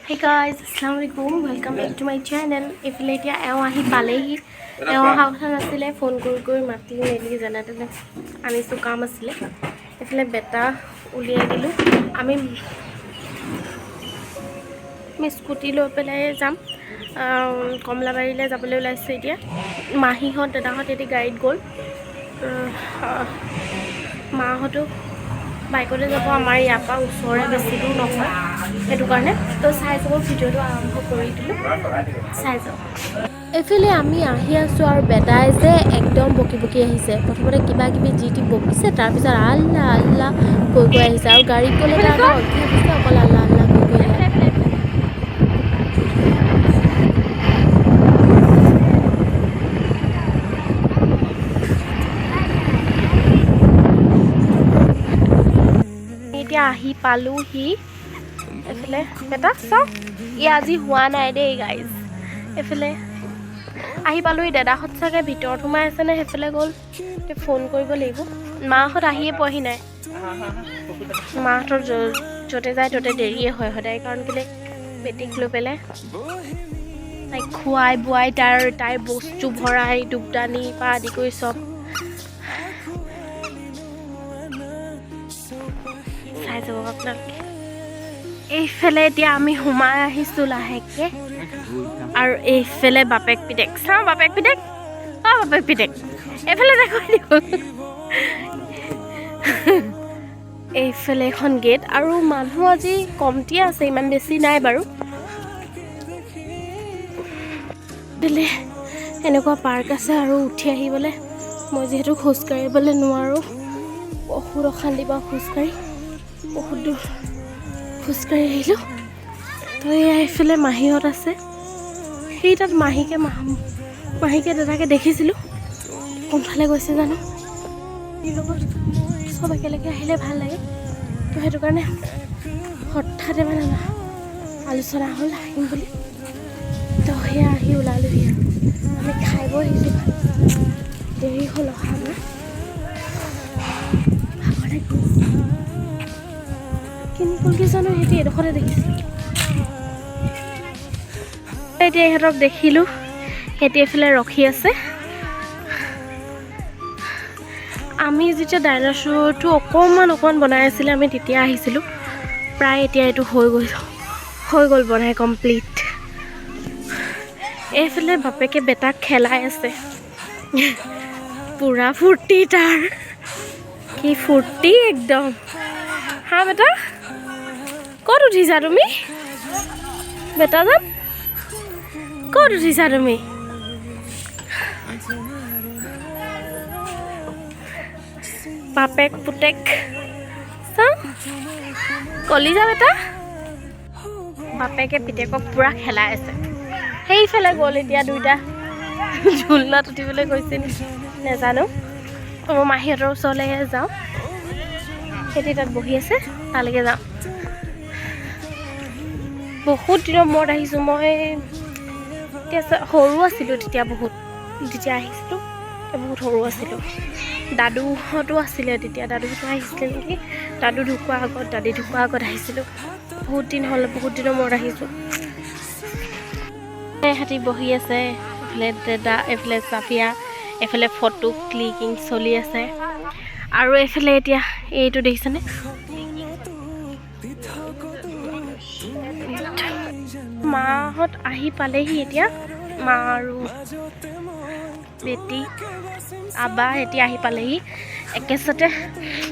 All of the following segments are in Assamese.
Hey guys, Assalamualaikum. Welcome back to my channel. Ifle etia ewa ahi palehi. Ewa hausan asile phone kori mati meli jana tene anisu kaam asile. Ifle beta uliyai dilu. Ami scooty loi pelai jam. Komlabarile jabole ulaise etia. Mahi hot dada hot eti guide gol. Ma hotu বাইকতে যাব আমাৰ ইয়াৰ পৰা ওচৰে বেছি দূৰ নহয় সেইটো কাৰণে তো চাই যাব ভিডিঅ'টো আৰম্ভ কৰি দিলোঁ চাই যাওক এফালে আমি আহি আছোঁ আৰু বেটাই যে একদম বকি বকি আহিছে প্ৰথমতে কিবা কিবি জি বকিছে তাৰপিছত আল্লাহ আল্লাহ কৈ আহিছে আৰু গাড়ীত গ'লে তাৰ এটা অভ্যাস আছে অকল আল্লাহ আল্লাহ কৈ আহি পালোহি এফালে বেটা চাওক ই আজি হোৱা নাই দেই গাইজ এফালে আহি পালোহি দাদাহঁত চাগে ভিতৰত সোমাই আছে নে সেইফালে গ'ল ফোন কৰিব লাগিব মাহঁত আহিয়ে পোৱাহি নাই মাহঁতৰ য'তে যায় ত'তে দেৰিয়ে হয় সদায় কাৰণ কেলে বেটিক লৈ পেলাই তাইক খুৱাই বোৱাই তাইৰ বস্তু ভৰাই দুপদানি পৰা আদি কৰি চব চাই যাব আপোনালোকে এইফালে এতিয়া আমি সোমাই আহিছোঁ লাহেকে আৰু এইফালে বাপেক পিতেক চাওঁ বাপেক পিতেক বাপেক পিতেক এইফালে দেখুৱাই দিব এইফালে এখন গেট আৰু মানুহ আজি কমটি আছে ইমান বেছি নাই বাৰু দিলে এনেকুৱা পাৰ্ক আছে আৰু উঠি আহিবলৈ মই যিহেতু খোজকাঢ়িবলৈ নোৱাৰোঁ বহুত অশান্তি পাওঁ খোজকাঢ়ি বহুত দূৰ খোজকাঢ়ি আহিলোঁ তো এইফালে মাহীহঁত আছে সেই তাত মাহীকে দাদাকে দেখিছিলোঁ কোনফালে গৈছে জানো লগত চব একেলগে আহিলে ভাল লাগে তো সেইটো কাৰণে হঠাতে মানে আলোচনা হ'ল আহিম বুলি তো সেয়া আহি ওলালোহি আৰু আমি খাই বৈ আহিছোঁ দেৰি হ'ল অহা আমাৰ কেনেকুৱাকৈ জানো সিহঁতি এডোখৰতে দেখিছিলোঁ এতিয়া ইহঁতক দেখিলোঁ সিহঁতি এইফালে ৰখি আছে আমি যেতিয়া ডাইনছৰটো অকণমান বনাই আছিলে আমি তেতিয়া আহিছিলোঁ প্ৰায় এতিয়া এইটো হৈ গ'ল বনাই কমপ্লিট এইফালে বাপেকে বেটাক খেলাই আছে পূৰা ফূৰ্তি তাৰ কি ফূৰ্তি একদম হা বেটা ক'ত উঠিছা তুমি বেটা যাম ক'ত উঠিছা তুমি বাপেক পুতেক চাওঁ কলিজা বেটা বাপেকে পিতেকক পূৰা খেলাই আছে সেইফালে গ'ল এতিয়া দুইটা ঝুলনাত উঠিবলৈ গৈছে নেকি নেজানো মই মাহীহঁতৰ ওচৰলৈ যাওঁ সিহঁতি তাত বহি আছে তালৈকে যাওঁ বহুত দিনৰ মূৰত আহিছোঁ মই এতিয়া সৰু আছিলোঁ যেতিয়া আহিছিলোঁ বহুত সৰু আছিলোঁ দাদুহঁতো আছিলে তেতিয়া দাদুহঁতো আহিছিলে নেকি দাদু ঢুকোৱাৰ আগত দাদী ঢুকোৱাৰ আগত আহিছিলোঁ বহুত দিন হ'ল বহুত দিনৰ মূৰত আহিছোঁ সিহঁতি বহি আছে এইফালে দাদা এইফালে চাফিয়া এইফালে ফটো ক্লিকিং চলি আছে আৰু এইফালে এতিয়া এইটো দেখিছেনে মাহঁত আহি পালেহি এতিয়া মা আৰু বেটি আবা এতিয়া আহি পালেহি একেচতে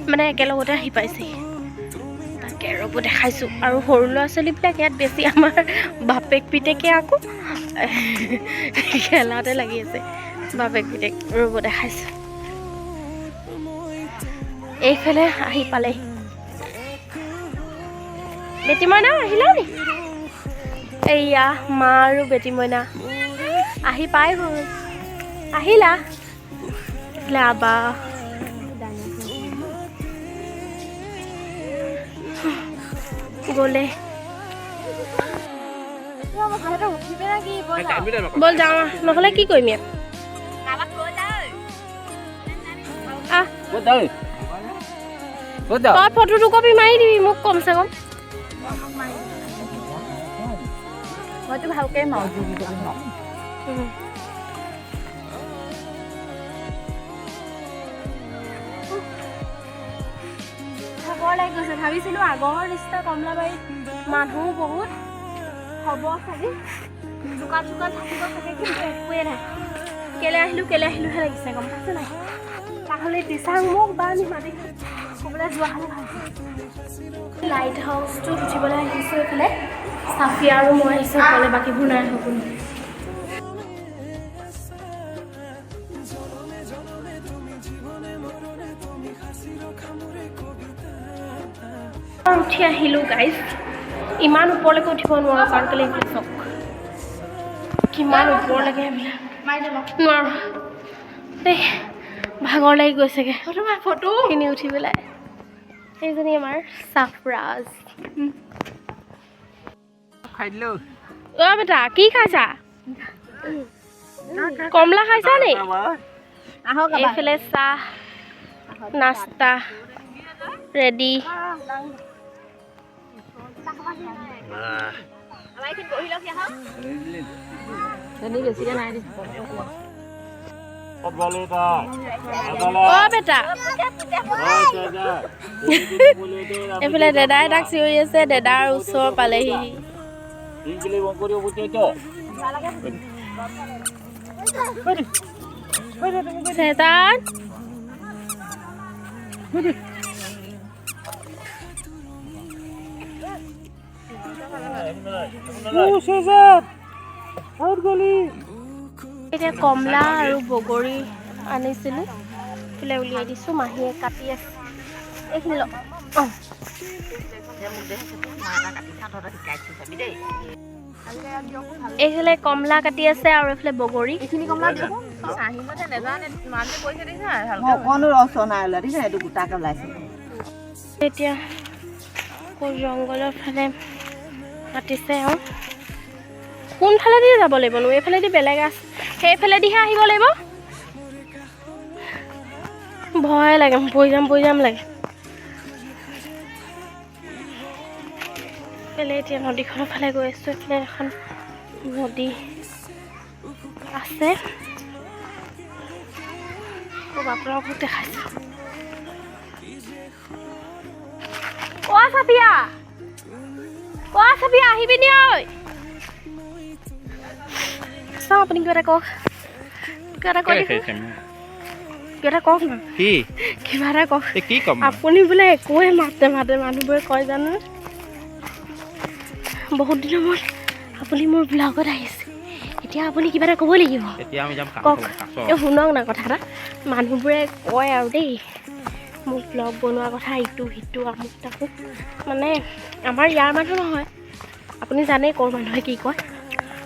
মানে একেলগতে আহি পাইছেহি তাকে ৰ'ব দেখাইছোঁ আৰু সৰু ল'ৰা ছোৱালীবিলাক ইয়াত বেছি আমাৰ বাপেক পিতেকে আকৌ খেলাতে লাগি আছে বাপেক পিতেক ৰ'ব দেখাইছোঁ এইফালে আহি পালেহি বেটি মইনা আহিলা নি এইয়া মা আৰু বেটি মইনা আহি পাই গ'ল আহিলা এইফালে আবা গ'লে বল যাওঁ নহ'লে কি কৰিম ইয়াত তই ফটোটো কপি মাৰি দিবি মোক কমচে কম মইতো ভালকৈ মাৰোঁ জুবিটো মাৰোঁ ভাগৰ লাগি গৈছে ভাবিছিলোঁ আগৰ নিচিনা কমলাবাৰীত মানুহ বহুত হ'ব চাগে দোকান চোকান থাকিব চাগে কিন্তু একোৱে নাই কেলে আহিলোঁহে লাগিছে গম পাইছে নাই তাহলে দিচাং মোক বা আমি মাতি ক'বলৈ যোৱা হ'লে ভাল লাইট হাউচটোত উঠিবলৈ আহিছোঁ এইফালে চাফিয়া আৰু মই আহিছোঁ অকলে বাকীবোৰ নাই সকলো উঠি আহিলোঁ গাইজ ইমান ওপৰলৈকে উঠিব নোৱাৰোঁ কাৰণ কেলৈ এইফালে চাওক কিমান ওপৰলৈকে নোৱাৰোঁ দেই ভাগৰ লাগি গৈছেগৈ ফটোখিনি উঠি পেলাই এইজনী আমাৰ চাফৰাজ অ' বেটা কি খাইছা কমলা খাইছা নি এইফালে চাহ নাস্তা ৰেডি বেটা এইফালে দাদাই তাক চিঞৰি আছে দাদাৰ ওচৰ পালেহি চেতান এতিয়া কমলা আৰু বগৰী আনিছিলোঁ এইফালে উলিয়াই দিছোঁ মাহীয়ে কাটি আছে এইখিনি এইফালে কমলা কাটি আছে আৰু এইফালে বগৰী এইখিনি কমলা এতিয়া জংঘলৰ ফালে কাটিছে আৰু কোনফালেদি যাব লাগিবনো এইফালেদি বেলেগ আছে সেইফালেদিহে আহিব লাগিব ভয় লাগে পৰি যাম লাগে এইফালে এতিয়া নদীখনৰ ফালে গৈ আছোঁ এইফালে এখন নদী আছে আপোনালোকক দেখাইছোঁ অ' চাফিয়া আহিবি নি ঐ চাওঁ আপুনি কিবা এটা কওক আপুনি বোলে একোৱে মাতে মানুহবোৰে কয় জানো বহুত দিনৰ মূৰত আপুনি মোৰ ব্লগত আহিছে এতিয়া আপুনি কিবা এটা ক'ব লাগিব কওক শুনক না কথা এটা মানুহবোৰে কয় আৰু দেই মোক ব্লগ বনোৱা কথা ইটো সিটো আমুক তামুক মানে আমাৰ ইয়াৰ মানুহ নহয় আপুনি জানেই ক'ৰ মানুহে কি কয়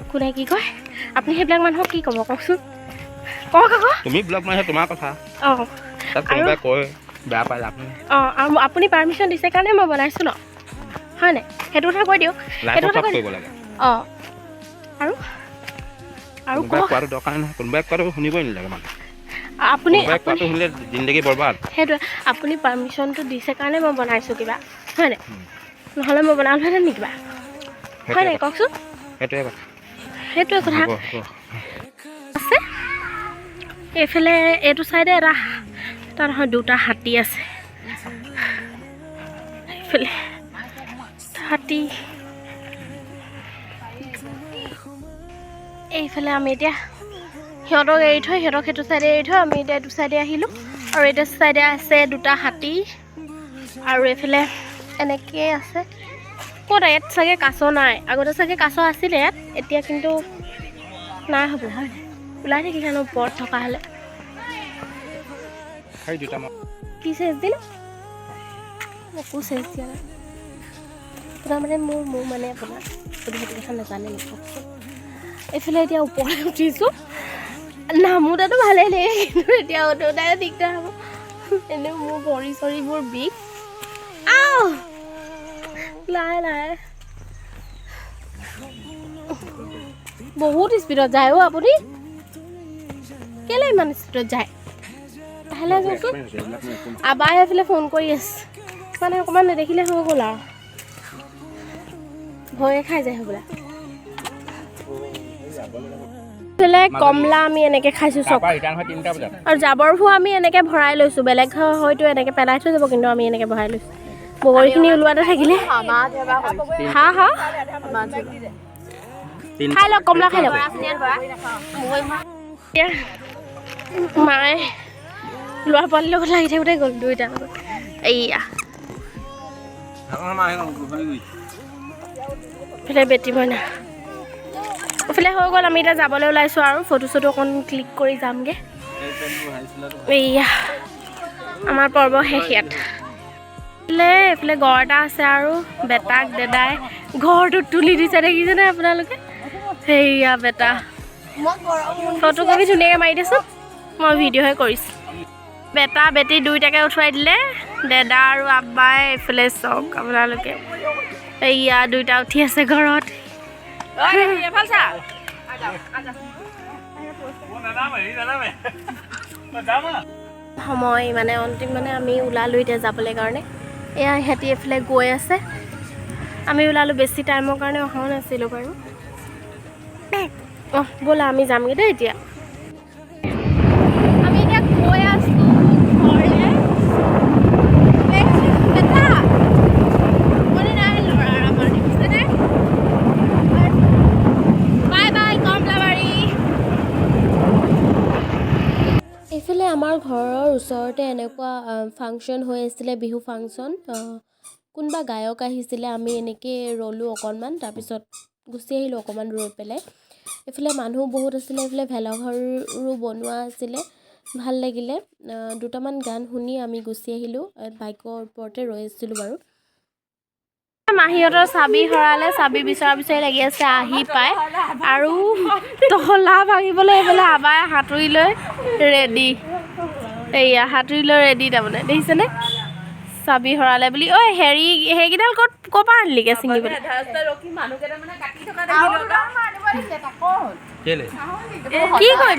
কোনে কি কয় আপুনি সেইবিলাক মানুহক কি ক'ব কওকচোন কওক আকৌ তুমি ব্লগ মানে তোমাৰ কথা অঁ কোনোবাই কয় বেয়া পায় আপুনি আৰু আপুনি পাৰ্মিশ্যন দিছে কাৰণে মই বনাইছোঁ ন হয় নাই সেইটো কথা কৈ দিয়ক সেইটো কথা কৰিব লাগে অঁ আৰু কোৱাটো দৰকাৰ নহয় কোনোবাই কোৱাটো শুনিবই নালাগে মানে আপুনি কোৱাটো শুনিলে জিন্দগী বৰবাদ সেইটোৱে আপুনি পাৰ্মিশ্যনটো দিছে কাৰণে মই বনাইছোঁ কিবা হয় নাই নহ'লে মই বনালোহেঁতেন নি কিবা হয় নাই কওকচোন সেইটোৱে কথা আছে এইফালে এইটো চাইডে এটা নহয় দুটা হাতী আছে এইফালে হাতী এইফালে আমি এতিয়া সিহঁতক এৰি থৈ সিহঁতক সেইটো চাইডে এৰি থৈ আমি এতিয়া এইটো চাইডে আহিলোঁ আৰু এইটো চাইডে আছে দুটা হাতী আৰু এইফালে এনেকৈ আছে ক'ত ইয়াত চাগে কাছ নাই আগতে চাগে কাছ আছিলে ইয়াত এতিয়া কিন্তু নাই হ'ব হয় ওলাই থাকি জানো ওপৰত থকা হ'লে কি চেচ দিল একো চেচ দিয়া নাই আপোনাৰ মানে মোৰ মানে আপোনাৰ সেইটো কথা নাজানে নেকি এইফালে এতিয়া ওপৰলৈ উঠিছোঁ নামো তাতো ভালেই লাগে কিন্তু এতিয়া উঠোঁতে দিগদাৰ হ'ব এনেও মোৰ ভৰি চৰিবোৰ বিষ লাহে বহুত স্পীডত যায় অ' আপুনি কেলে ইমান স্পীডত যায় লাহে যাওকচোন আবাই এইফালে ফোন কৰি আছে মানে অকণমান নেদেখিলে হৈ গ'ল আৰু ভয়ে খাই যায় হ'বলা কমলা আমি এনেকৈ খাইছোঁ চব ৰিটাৰ্ণ হয় 3টা বজাত আৰু জাবৰবোৰ আমি এনেকৈ ভৰাই লৈছোঁ বেলেগ হয়তো এনেকৈ পেলাই থৈ যাব কিন্তু আমি এনেকৈ ভৰাই লৈছোঁ বগৰীখিনি ওলোৱাতে থাকিলে হা হা খাই লওক কমলা খাই লওক এতিয়া মায়ে ল'ৰা পোৱালিৰ লগত লাগি থাকোঁতে গ'ল দুইটা লগত এইয়া এইফালে বেটি মইনা এইফালে হৈ গ'ল আমি এতিয়া যাবলৈ ওলাইছোঁ আৰু ফটো চটো অকণ ক্লিক কৰি যামগৈ এইয়া আমাৰ পৰ্ব শেষ ইয়াত এইফালে ঘৰ এটা আছে আৰু বেটাক দেদাই ঘৰটো তুলি দিছে দেখিছেনে আপোনালোকে সেয়া বেটা ফটো কপি ধুনীয়াকৈ মাৰি দিছোঁ মই ভিডিঅ'হে কৰিছোঁ বেটা বেটি দুইটাকে উঠুৱাই দিলে দেদা আৰু আব্বাই এইফালে চাওক আপোনালোকে এইয়া দুইটা উঠি আছে ঘৰত সময় মানে অন্তিম মানে আমি ওলালোঁ এতিয়া যাবলৈ কাৰণে এয়া সিহঁতি এইফালে গৈ আছে আমি ওলালোঁ বেছি টাইমৰ কাৰণে অহাও নাছিলোঁ বাৰু অঁ ব'লা আমি যামগৈ দেই এতিয়া আমি এতিয়া গৈ আছোঁ এইফালে আমাৰ ঘৰৰ ওচৰতে এনেকুৱা ফাংচন হৈ আছিলে বিহু ফাংচন কোনোবা গায়ক আহিছিলে আমি এনেকৈ ৰ'লোঁ অকণমান তাৰপিছত গুচি আহিলোঁ অকণমান ৰৈ পেলাই এইফালে মানুহ বহুত আছিলে এইফালে ভেলাঘৰো বনোৱা আছিলে ভাল লাগিলে দুটামান গান শুনি আমি গুচি আহিলোঁ বাইকৰ ওপৰতে ৰৈ আছিলোঁ বাৰু মাহীহঁতৰ চাবি হেৰালে চাবি বিচৰা বিচাৰি লাগি আছে আহি পায় আৰু তলা ভাঙিবলৈ এইফালে আবাই সাঁতুৰি লৈ ৰেডি এইয়া সাঁতুৰি লৈ ৰেডি তাৰমানে দেখিছেনে চাবি হেৰালে বুলি ঐ হেৰি সেইকেইডাল ক'ৰ পৰা আনিলিগৈ ছিঙিবলৈ কি কৰিবি